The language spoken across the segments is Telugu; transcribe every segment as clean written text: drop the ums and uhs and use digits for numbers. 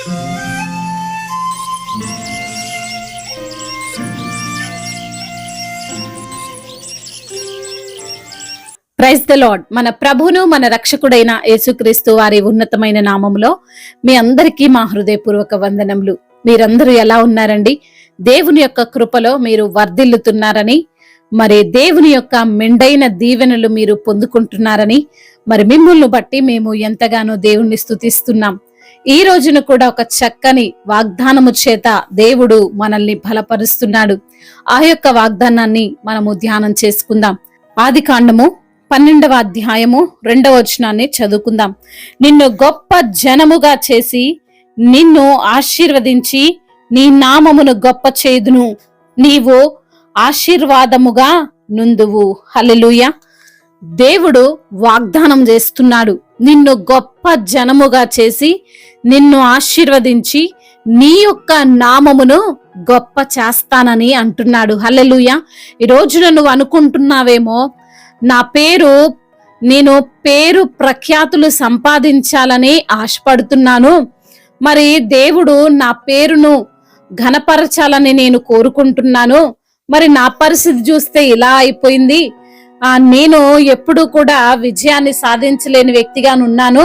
Praise the lord. మన ప్రభును మన రక్షకుడైన యేసుక్రీస్తు వారి ఉన్నతమైన నామములో మీ అందరికీ మా హృదయపూర్వక వందనములు. మీరందరూ ఎలా ఉన్నారండి? దేవుని యొక్క కృపలో మీరు వర్ధిల్లుతున్నారని, మరి దేవుని యొక్క మెండైన దీవెనలు మీరు పొందుకుంటున్నారని, మరి మిమ్మల్ని బట్టి మేము ఎంతగానో దేవుణ్ణి స్తుతిస్తున్నాం. ఈ రోజున కూడా ఒక చక్కని వాగ్దానము చేత దేవుడు మనల్ని బలపరుస్తున్నాడు. ఆ యొక్క వాగ్దానాన్ని మనము ధ్యానం చేసుకుందాం. ఆదికాండము 12వ అధ్యాయము 2వ వచనాన్ని చదువుకుందాం. నిన్ను గొప్ప జనముగా చేసి నిన్ను ఆశీర్వదించి నీ నామమును గొప్ప చేదును, నీవు ఆశీర్వాదముగా నుందువు. హల్లెలూయా. దేవుడు వాగ్దానం చేస్తున్నాడు. నిన్ను గొప్ప జనముగా చేసి నిన్ను ఆశీర్వదించి నీ యొక్క నామమును గొప్ప చేస్తానని అంటున్నాడు. హల్లెలూయా. ఈ రోజున నువ్వు అనుకుంటున్నావేమో, నేను పేరు ప్రఖ్యాతులు సంపాదించాలని ఆశపడుతున్నాను, మరి దేవుడు నా పేరును ఘనపరచాలని నేను కోరుకుంటున్నాను, మరి నా పరిస్థితి చూస్తే ఇలా అయిపోయింది, నేను ఎప్పుడు కూడా విజయాన్ని సాధించలేని వ్యక్తిగా ఉన్నాను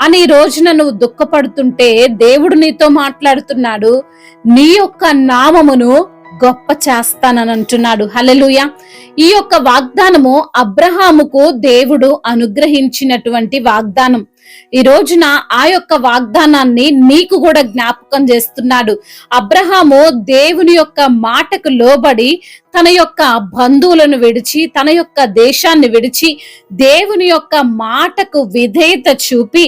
అని ఈ రోజున నువ్వు దుఃఖపడుతుంటే దేవుడు నీతో మాట్లాడుతున్నాడు. నీ యొక్క నామమును గొప్ప చేస్తానని అంటున్నాడు. హల్లెలూయా. ఈ యొక్క వాగ్దానము అబ్రహాముకు దేవుడు అనుగ్రహించినటువంటి వాగ్దానం. ఈ రోజున ఆ యొక్క వాగ్దానాన్ని నీకు కూడా జ్ఞాపకం చేస్తున్నాడు. అబ్రహాము దేవుని యొక్క మాటకు లోబడి తన యొక్క బంధువులను విడిచి, తన యొక్క దేశాన్ని విడిచి, దేవుని యొక్క మాటకు విధేయత చూపి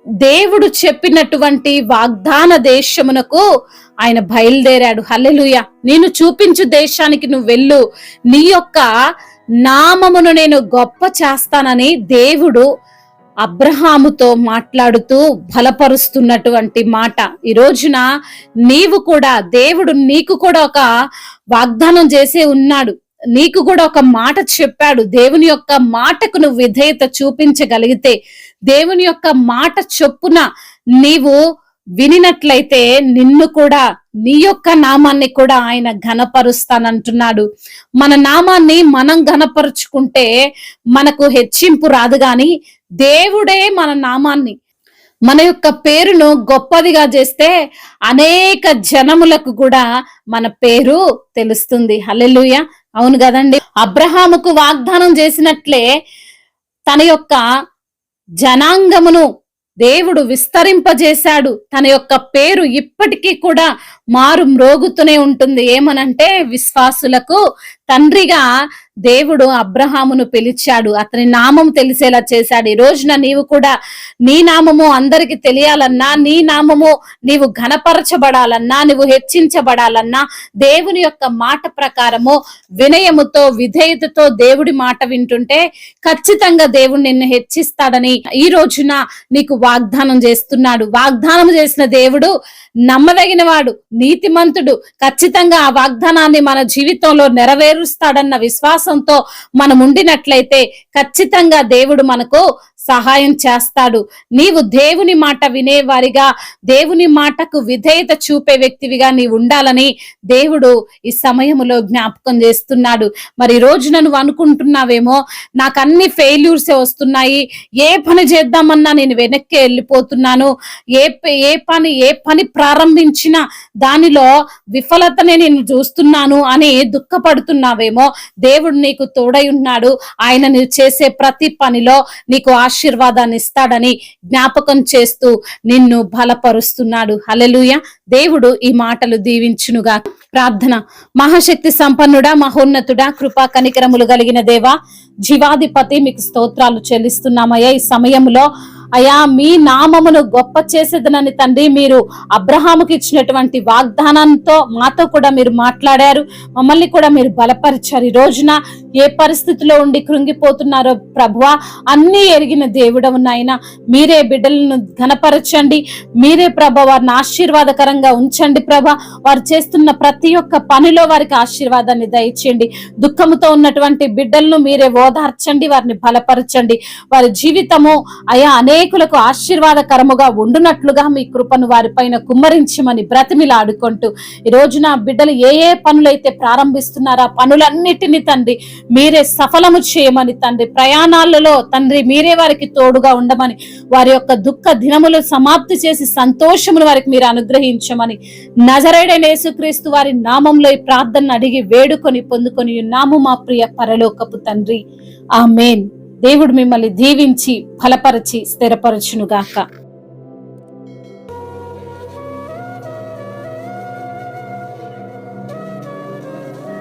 దేవుడు చెప్పినటువంటి వాగ్దాన దేశమునకు ఆయన బయలుదేరాడు. హల్లెలూయా. నేను చూపించు దేశానికి నువ్వు వెళ్ళు, నీ యొక్క నామమును నేను గొప్ప చేస్తానని దేవుడు అబ్రహాముతో మాట్లాడుతూ బలపరుస్తున్నటువంటి మాట. ఈ రోజున నీవు కూడా, దేవుడు నీకు కూడా ఒక వాగ్దానం చేసే ఉన్నాడు. నీకు కూడా ఒక మాట చెప్పాడు. దేవుని యొక్క మాటకు నువ్వు విధేయత చూపించగలిగితే, దేవుని యొక్క మాట చొప్పున నీవు వినినట్లయితే నిన్ను కూడా, నీ యొక్క నామాన్ని కూడా ఆయన ఘనపరుస్తానంటున్నాడు. మన నామాన్ని మనం ఘనపరుచుకుంటే మనకు హెచ్చింపు రాదు, గాని దేవుడే మన నామాన్ని, మన యొక్క పేరును గొప్పదిగా చేస్తే అనేక జనములకు కూడా మన పేరు తెలుస్తుంది. హల్లెలూయా. అవును కదండి. అబ్రహాముకు వాగ్దానం చేసినట్లే తన యొక్క జనాంగమును దేవుడు విస్తరింపజేశాడు. తన యొక్క పేరు ఇప్పటికీ కూడా మారు మ్రోగుతూనే ఉంటుంది. ఏమనంటే, విశ్వాసులకు తండ్రిగా దేవుడు అబ్రహామును పిలిచాడు, అతని నామం తెలిసేలా చేశాడు. ఈ రోజున నీవు కూడా నీ నామము అందరికి తెలియాలన్నా, నీ నామము నీవు ఘనపరచబడాలన్నా, నీవు హెచ్చించబడాలన్నా, దేవుని యొక్క మాట ప్రకారము వినయముతో, విధేయతతో దేవుడి మాట వింటుంటే ఖచ్చితంగా దేవుడు నిన్ను హెచ్చిస్తాడని ఈ రోజున నీకు వాగ్దానం చేస్తున్నాడు. వాగ్దానం చేసిన దేవుడు నమ్మదగిన వాడు, నీతిమంతుడు. ఖచ్చితంగా ఆ వాగ్దానాన్ని మన జీవితంలో నెరవేరుస్తాడన్న విశ్వాసంతో మనం ఉండినట్లయితే ఖచ్చితంగా దేవుడు మనకు సహాయం చేస్తాడు. నీవు దేవుని మాట వినేవారిగా, దేవుని మాటకు విధేయత చూపే వ్యక్తివిగా నీవు ఉండాలని దేవుడు ఈ సమయంలో జ్ఞాపకం చేస్తున్నాడు. మరి ఈ రోజున నువ్వు అనుకుంటున్నావేమో, నాకు అన్ని ఫెయిల్యూర్సే వస్తున్నాయి, ఏ పని చేద్దామన్నా నేను వెనక్కి వెళ్ళిపోతున్నాను, ఏ పని ప్రారంభించినా దానిలో విఫలతనే నేను చూస్తున్నాను అని దుఃఖపడుతున్నావేమో, దేవుడు నీకు తోడై ఉన్నాడు. ఆయన నీవు చేసే ప్రతి పనిలో నీకు ఆశీర్వాదాన్ని ఇస్తాడని జ్ఞాపకం చేస్తూ నిన్ను బలపరుస్తున్నాడు. హల్లెలూయా. దేవుడు ఈ మాటలు దీవించునుగా. ప్రార్థన. మహాశక్తి సంపన్నుడా, మహోన్నతుడా, కృపా కనికరములు కలిగిన దేవా, జీవాధిపతి, మీకు స్తోత్రాలు చెల్లిస్తున్నామయ్యా. ఈ సమయంలో అయా మీ నామమును గొప్ప చేసేదనని తండ్రి మీరు అబ్రహాముకి ఇచ్చినటువంటి వాగ్దానంతో మాతో కూడా మీరు మాట్లాడారు, మమ్మల్ని కూడా మీరు బలపరిచారు. ఈ రోజున ఏ పరిస్థితిలో ఉండి కృంగిపోతున్నారో ప్రభువా, అన్ని ఎరిగిన దేవుడవు నాయన, మీరే బిడ్డలను ఘనపరచండి, మీరే ప్రభ వారిని ఆశీర్వాదకరంగా ఉంచండి ప్రభ. వారు చేస్తున్న ప్రతి ఒక్క పనిలో వారికి ఆశీర్వాదాన్ని దయచేయండి. దుఃఖముతో ఉన్నటువంటి బిడ్డలను మీరే ఓదార్చండి, వారిని బలపరచండి. వారి జీవితము అయా అనేకులకు ఆశీర్వాదకరముగా ఉండునట్లుగా మీ కృపను వారిపైన కుమ్మరించమని బ్రతిమిలాడుకుంటూ ఈ రోజున బిడ్డలు ఏ ఏ పనులైతే ప్రారంభిస్తున్నారో ఆ పనులన్నిటినీ తండ్రి మీరే సఫలము చేయమని తండ్రి, ప్రయాణాలలో తండ్రి మీరే వారికి తోడుగా ఉండమని, వారి యొక్క దుఃఖ దినములు సమాప్తి చేసి సంతోషమును వారికి మీరు అనుగ్రహించమని నజరేయుడైన యేసుక్రీస్తు వారి నామంలో ఈ ప్రార్థనను అడిగి వేడుకొని పొందుకొని ఉన్నాము మా ప్రియ పరలోకపు తండ్రి. ఆమేన్. దేవుడు మిమ్మల్ని దీవించి బలపరిచి స్థిరపరచునుగాక.